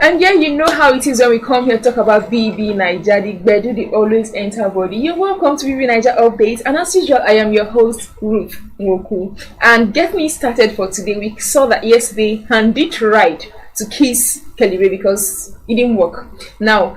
And yeah, you know how it is when we come here to talk about BB Niger, the Bedu, they always enter body. You're welcome to BB Niger Update, and as usual, I am your host, Ruth Moku. And get me started for today. We saw that yesterday, Handi tried to kiss Kellyrae because it didn't work. Now,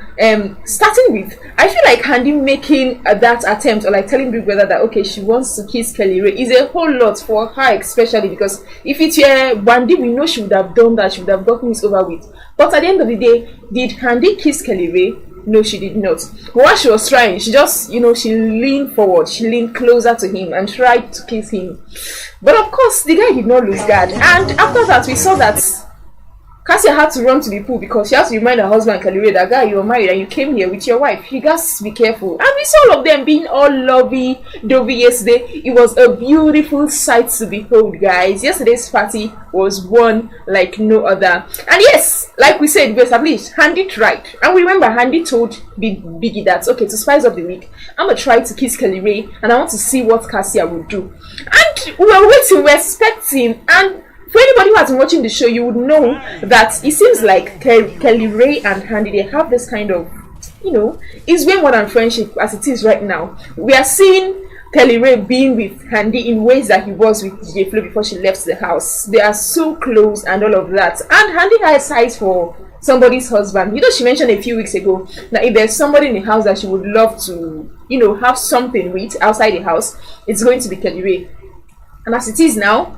starting with, I feel like Handi making that attempt, or like telling Big Brother that okay, she wants to kiss Kellyrae is a whole lot for her, especially because if it were Bandi, we know she would have done that, she would have gotten this over with. But at the end of the day, did Handi kiss Kellyrae? No, she did not. But while she was trying, she just, she leaned forward, she leaned closer to him and tried to kiss him. But of course, the guy did not lose guard. And after that, we saw that Kassia had to run to the pool because she has to remind her husband, Kellyrae, that guy, you're married and you came here with your wife. You guys be careful. And we saw all of them being all lovey-dovey yesterday. It was a beautiful sight to behold, guys. Yesterday's party was one like no other. And yes, like we said, we established, Handi tried. And we remember Handi told Biggie that, okay, to spice up the week, I'm going to try to kiss Kellyrae and I want to see what Kassia will do. And we were waiting, we were expecting, and for anybody who has been watching the show, you would know that it seems like Kellyrae and Handi, they have this kind of, it's way more than friendship as it is right now. We are seeing Kellyrae being with Handi in ways that he was with DJ Flo before she left the house. They are so close and all of that. And Handi has eyes for somebody's husband. She mentioned a few weeks ago that if there's somebody in the house that she would love to, have something with outside the house, it's going to be Kellyrae. And as it is now,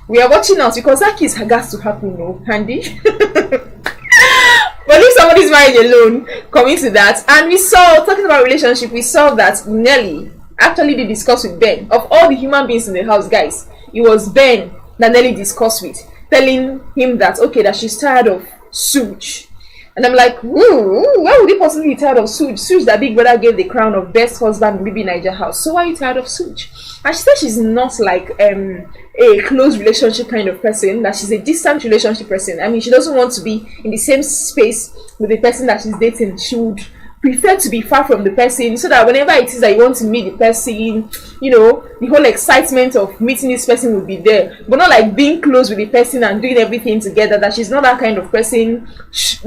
we are watching out because that kiss has to happen, Handi. But if somebody's married alone, coming to that, and we saw, talking about relationship, we saw that Nelly actually did discuss with Ben. Of all the human beings in the house, guys, it was Ben that Nelly discussed with, telling him that, okay, that she's tired of Suge. And I'm like, why would he possibly be tired of Suge? Suge, that Big Brother gave the crown of best husband in BB Niger house. So why are you tired of Suge? And she said she's not like a close relationship kind of person, that she's a distant relationship person. I mean, she doesn't want to be in the same space with the person that she's dating. She would prefer to be far from the person so that whenever it is that you want to meet the person, the whole excitement of meeting this person will be there, but not like being close with the person and doing everything together. That she's not that kind of person. She's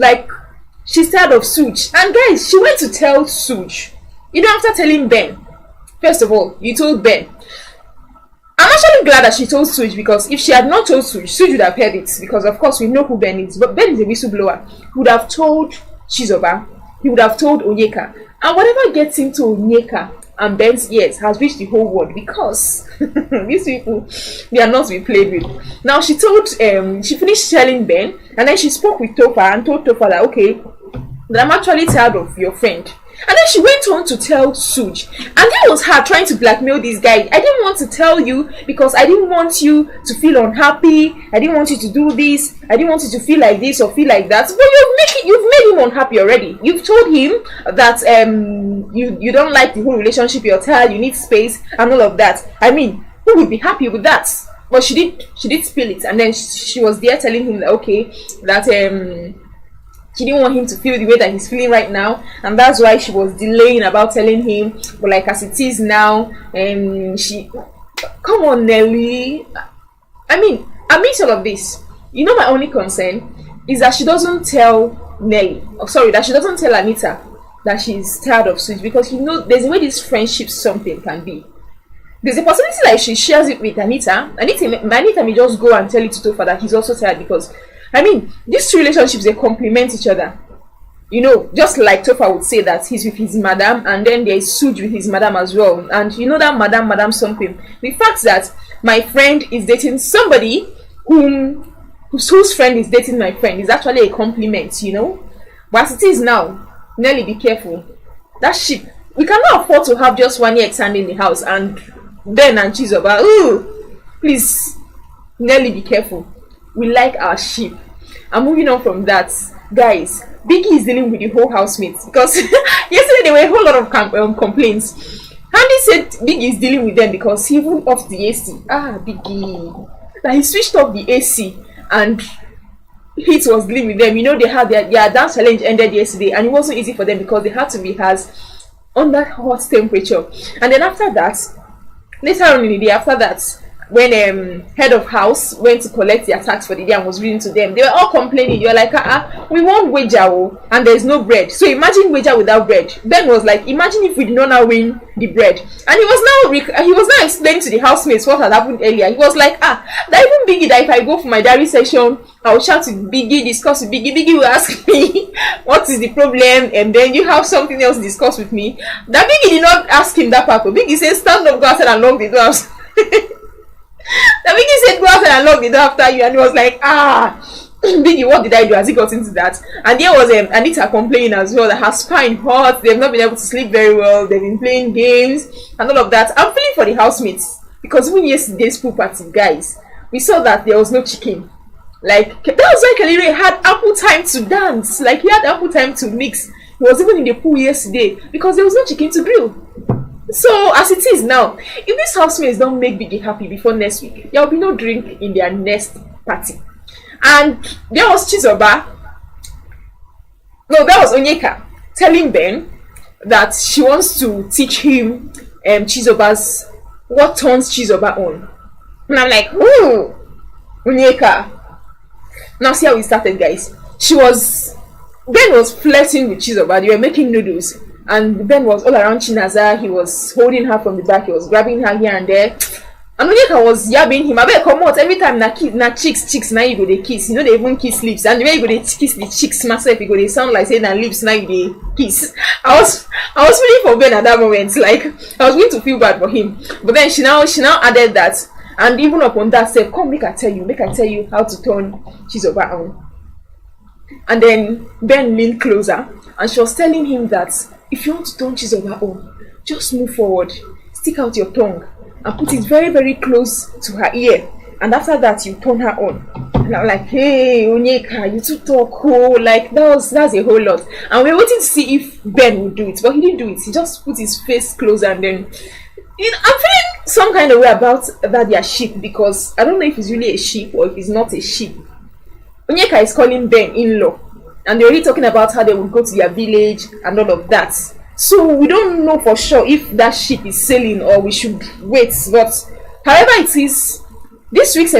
tired of Suge. And guys, she went to tell Suge, after telling Ben. First of all, you told Ben. I'm actually glad that she told Suge, because if she had not told Suge would have heard it, because of course we know who Ben is. But Ben is a whistleblower. He would have told Chizoba, he would have told Onyeka, and whatever gets into Onyeka and Ben's ears has reached the whole world, because these people, they are not to be played with. Now she told, she finished telling Ben, and then she spoke with Tofa and told Tofa that, okay, that I'm actually tired of your friend. And then she went on to tell Suge, and that was her trying to blackmail this guy. I didn't want to tell you because I didn't want you to feel unhappy. I didn't want you to do this. I didn't want you to feel like this or feel like that. But you've made him unhappy already. You've told him that you don't like the whole relationship. You're tired. You need space and all of that. I mean, who would be happy with that? But she did spill it, and then she was there telling him that, okay, that she didn't want him to feel the way that he's feeling right now, and that's why she was delaying about telling him. But like as it is now, come on, Nelly. I mean, amidst all of this, my only concern is that she doesn't tell Nelly. That she doesn't tell Anita that she's tired of Suge, because there's a way this friendship something can be. There's a possibility like she shares it with Anita. Anita may just go and tell it to Tofa that he's also tired, because I mean, these two relationships, they complement each other. Just like Tofa would say that he's with his madam, and then there is Suge with his madam as well. And that madam something. The fact that my friend is dating somebody whose friend is dating my friend is actually a compliment, But as it is now, Nelly, be careful. That ship, we cannot afford to have just one ex hand in the house, and Ben and Chizoba. Ooh, please, Nelly, be careful. We like our sheep. And moving on from that, guys, Biggie is dealing with the whole housemates, because yesterday there were a whole lot of complaints. Handi said Biggie is dealing with them because he even off the AC. Biggie, that he switched off the AC and Heat was dealing with them. They had their dance challenge ended yesterday, and it wasn't easy for them because they had to rehearse on that hot temperature. And then after that, later on in the day after that, when head of house went to collect their tax for the day and was reading to them, they were all complaining. You were like, we want wager, and there's no bread. So imagine wager without bread. Ben was like, imagine if we did not now win the bread. And he was now explaining to the housemates what had happened earlier. He was like, that even Biggie, that if I go for my diary session, I will shout to Biggie, discuss with Biggie. Biggie will ask me what is the problem, and then you have something else to discuss with me. That Biggie did not ask him that part. Biggie said, stand up, go outside and lock the doors. The Biggie said, go outside and lock the door after you, and he was like, Biggie, what did I do? Has he got into that? And there was Anita complaining as well that her spine hurt, they've not been able to sleep very well, they've been playing games and all of that. I'm feeling for the housemates, because even yesterday's pool party, guys, we saw that there was no chicken. Like, that was why Kellyrae had ample time to dance. Like, he had ample time to mix. He was even in the pool yesterday because there was no chicken to grill. So as it is now, if these housemates don't make Biggie happy before next week, there will be no drink in their next party. And there was Chizoba, no, that was Onyeka, telling Ben that she wants to teach him Chizoba's, what turns Chizoba on. And I'm like, ooh, Onyeka. Now see how we started, guys. Ben was flirting with Chizoba. They were making noodles, and Ben was all around Chinaza. He was holding her from the back. He was grabbing her here and there. And Onyeka was yabbing him. I better come out every time na cheeks. Now you go they kiss. You know they even kiss lips. And the way you go they kiss the cheeks myself, you go they sound like saying na lips. Now you they kiss. I was feeling for Ben at that moment. Like I was going to feel bad for him. But then she now added that. And even upon that said, come make I tell you how to turn Chizoba on. And then Ben leaned closer and she was telling him that if you want to turn Chizoba on, just move forward, stick out your tongue and put it very, very close to her ear. And after that, you turn her on. And I'm like, hey, Onyeka, you too talk cool. Like, that's a whole lot. And we were waiting to see if Ben would do it. But he didn't do it. He just put his face closer and then... I'm feeling some kind of way about that their sheep, because I don't know if it's really a sheep or if it's not a sheep. Onyeka is calling Ben in-law, and they're already talking about how they would go to their village and all of that. So we don't know for sure if that sheep is selling or we should wait. But however it is, Sunday's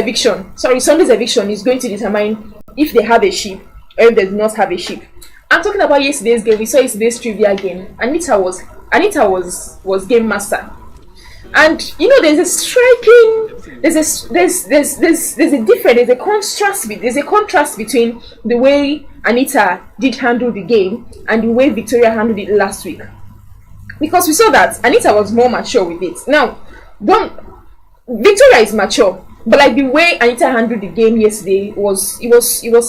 eviction is going to determine if they have a sheep or if they do not have a sheep. I'm talking about yesterday's game. We saw yesterday's trivia game. Anita was game master. And you know, there's a contrast between the way Anita did handle the game and the way Victoria handled it last week, because we saw that Anita was more mature with it. Now, Victoria is mature, but like the way Anita handled the game yesterday was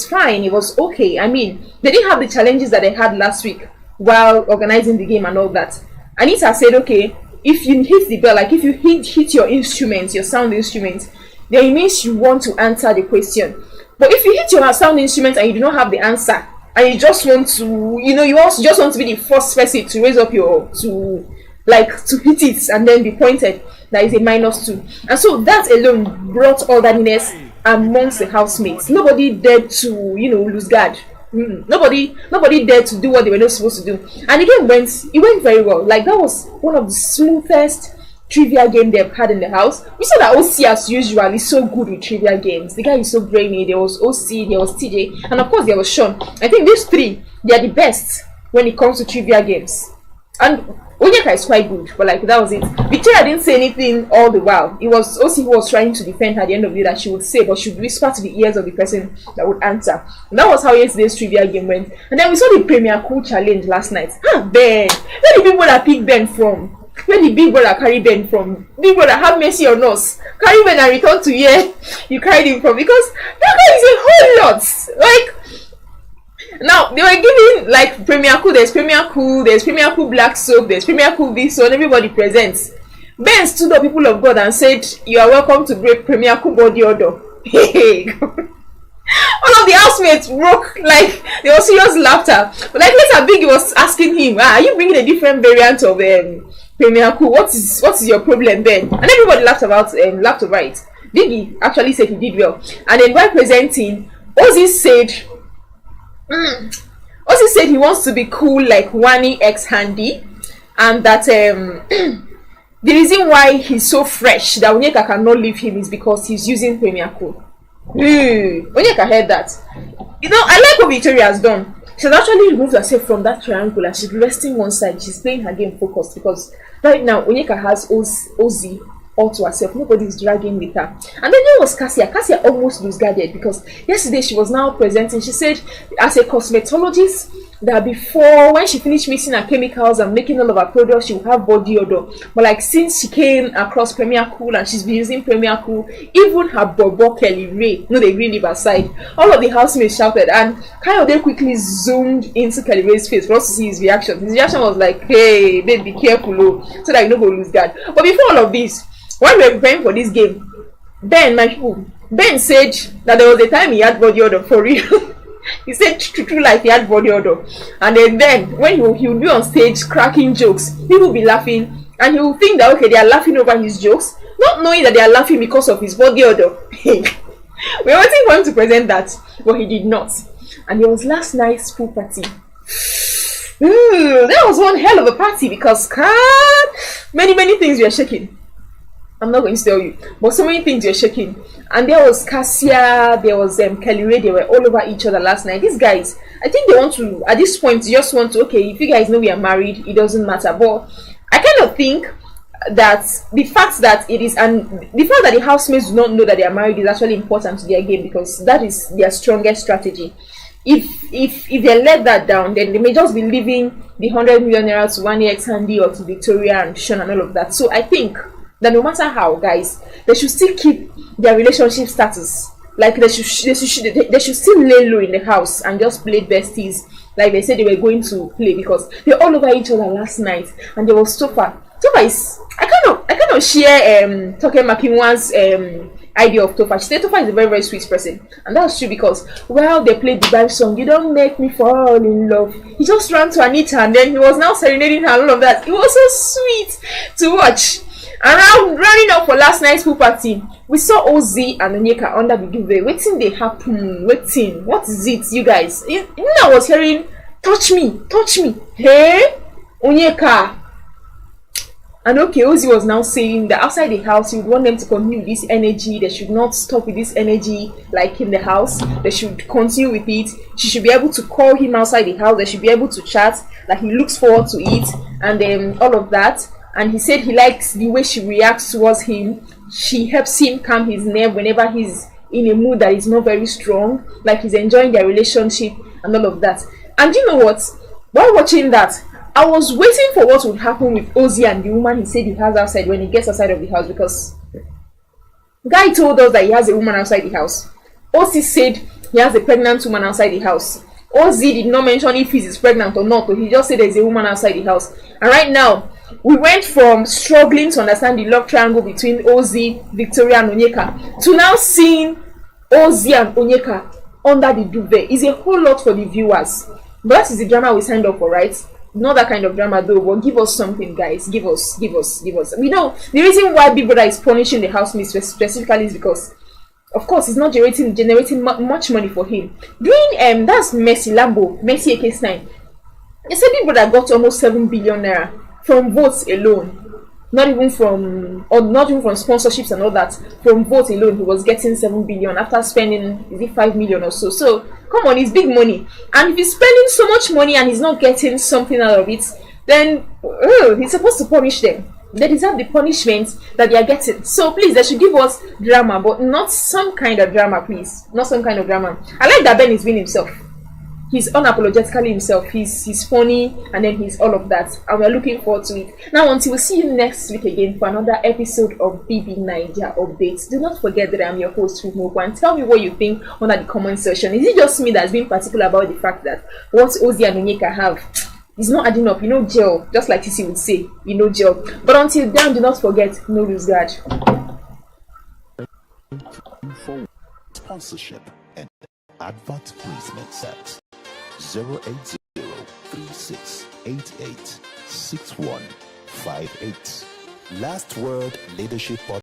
fine. It was okay. I mean, they didn't have the challenges that they had last week while organizing the game and all that. Anita said, okay, if you hit the bell, like if you hit your instruments, your sound instruments, then it means you want to answer the question. But if you hit your sound instrument and you do not have the answer, and you just want to, you also just want to be the first person to raise up to hit it and then be pointed, that is a -2. And so that alone brought orderliness amongst the housemates. Nobody dared to, lose guard. Nobody dared to do what they were not supposed to do. And again, it went very well. Like, that was one of the smoothest trivia game they've had in the house. We saw that OC, as usual, is so good with trivia games. The guy is so brainy. There was OC, there was TJ, and of course there was Sean. I think these three, they are the best when it comes to trivia games. And Onyeka is quite good, but like, that was it. Victoria didn't say anything all the while. It was OC who was trying to defend her at the end of the day, that she would say, but she would whisper to the ears of the person that would answer. And that was how yesterday's trivia game went. And then we saw the Premier Cool Challenge last night. Ben, where the big brother pick Ben from? Where the big brother carry Ben from? Big brother, have mercy on us. Carry Ben and return to here you carried him from, because that guy is a whole lot. Like, now they were giving like Premier Cool, there's Premier Cool Black Soap, there's Premier Cool this, so everybody presents. Ben stood up, people of God, and said, you are welcome to break Premier Cool body odor. Hey, all of the housemates broke, like, there was serious laughter. But like later, Biggie was asking him, are you bringing a different variant of Premier Cool? What is your problem, Ben? And everybody laughed over it. Biggie actually said he did well. And then while presenting, Ozzy said he wants to be cool like Wani x Handi, and that The reason why he's so fresh that Onyeka cannot leave him is because he's using Premier Cool. Onyeka heard that. I like what Victoria has done. She's actually removed herself from that triangle and she's resting one side. She's playing her game focused because right now Onyeka has Ozzy all to herself. Nobody's dragging with her. And then there was Kassia. Kassia almost lose guarded because yesterday she was now presenting. She said, as a cosmetologist, that before when she finished mixing her chemicals and making all of her products, she will have body odor. But like since she came across Premier Cool and she's been using Premier Cool, even her bobo Kellyrae, no, they really leave her side. All of the housemates shouted, and they quickly zoomed into Kellyrae's face for us to see his reaction. His reaction was like, "Hey, babe, be careful, so that you don't go lose guard." But before all of this, when we were preparing for this game, Ben said that there was a time he had body odor for real. He said true like he had body odor. And then when he would be on stage cracking jokes, people will be laughing and he will think that okay, they are laughing over his jokes, not knowing that they are laughing because of his body odor. We were waiting for him to present that, but he did not. And it was last night's pool party. That was one hell of a party because many things were shaking. I'm not going to tell you, but so many things were shaking. And there was Kassia, there was Kellyrae. They were all over each other last night. These guys, I think they want to, at this point, just want to, okay, if you guys know we are married, it doesn't matter. But I kind of think that the fact that it is, and the fact that the housemates do not know that they are married is actually important to their game because that is their strongest strategy. If they let that down, then they may just be leaving the 100 million naira to one ex Handi or to Victoria and Sean and all of that. So I think that no matter how, guys, they should still keep their relationship status. Like they should still lay low in the house and just play besties like they said they were going to play because they're all over each other last night. And there was Tofa. Tofa is I kind of share Toke Makinwa's idea of Tofa. She said Tofa is a very, very sweet person. And that's true because while they played the vibe song, "You Don't Make Me Fall in Love," he just ran to Anita and then he was now serenading her and all of that. It was so sweet to watch. Around running up for last night's pool party, we saw Ozzy and Onyeka under the duvet. Waiting they happen. Waiting. What is it, you guys? I was hearing, touch me. Hey, Onyeka. And okay, Ozzy was now saying that outside the house, he would want them to continue with this energy. They should not stop with this energy like in the house. They should continue with it. She should be able to call him outside the house. They should be able to chat. Like he looks forward to it. And then all of that. And he said he likes the way she reacts towards him. She helps him calm his nerve whenever he's in a mood that is not very strong. Like he's enjoying their relationship and all of that. And you know what? While watching that, I was waiting for what would happen with Ozzy and the woman he said he has outside when he gets outside of the house. Because the guy told us that he has a woman outside the house. Ozzy said he has a pregnant woman outside the house. Ozzy did not mention if he's pregnant or not. But he just said there's a woman outside the house. And right now, we went from struggling to understand the love triangle between Ozzy, Victoria, and Onyeka to now seeing Ozzy and Onyeka under the duvet. It's a whole lot for the viewers. But that is the drama we signed up for, right? Not that kind of drama though, but give us something, guys. Give us. We know the reason why Big Brother is punishing the housemates specifically is because, of course, it's not generating much money for him. Doing that's Messi AK9. They said Big Brother got almost 7 billion naira from votes alone, not even from sponsorships and all that. From votes alone, he was getting 7 billion after spending 5 million or so. So come on, it's big money. And if he's spending so much money and he's not getting something out of it, then he's supposed to punish them. They deserve the punishment that they are getting. So please, they should give us drama, but not some kind of drama, please. Not some kind of drama. I like that Ben is being himself. He's unapologetically himself. He's funny, and then he's all of that, and we're looking forward to it. Now, until we see you next week again for another episode of BB Niger Updates, do not forget that I'm your host, Rumoko, and tell me what you think under the comment section. Is it just me that's being particular about the fact that what Ozzy and Onyeka have is not adding up? Gel, just like TC would say, gel. But until then, do not forget, no lose guard. Sponsorship and advert placement set 08036886158. Last Word Leadership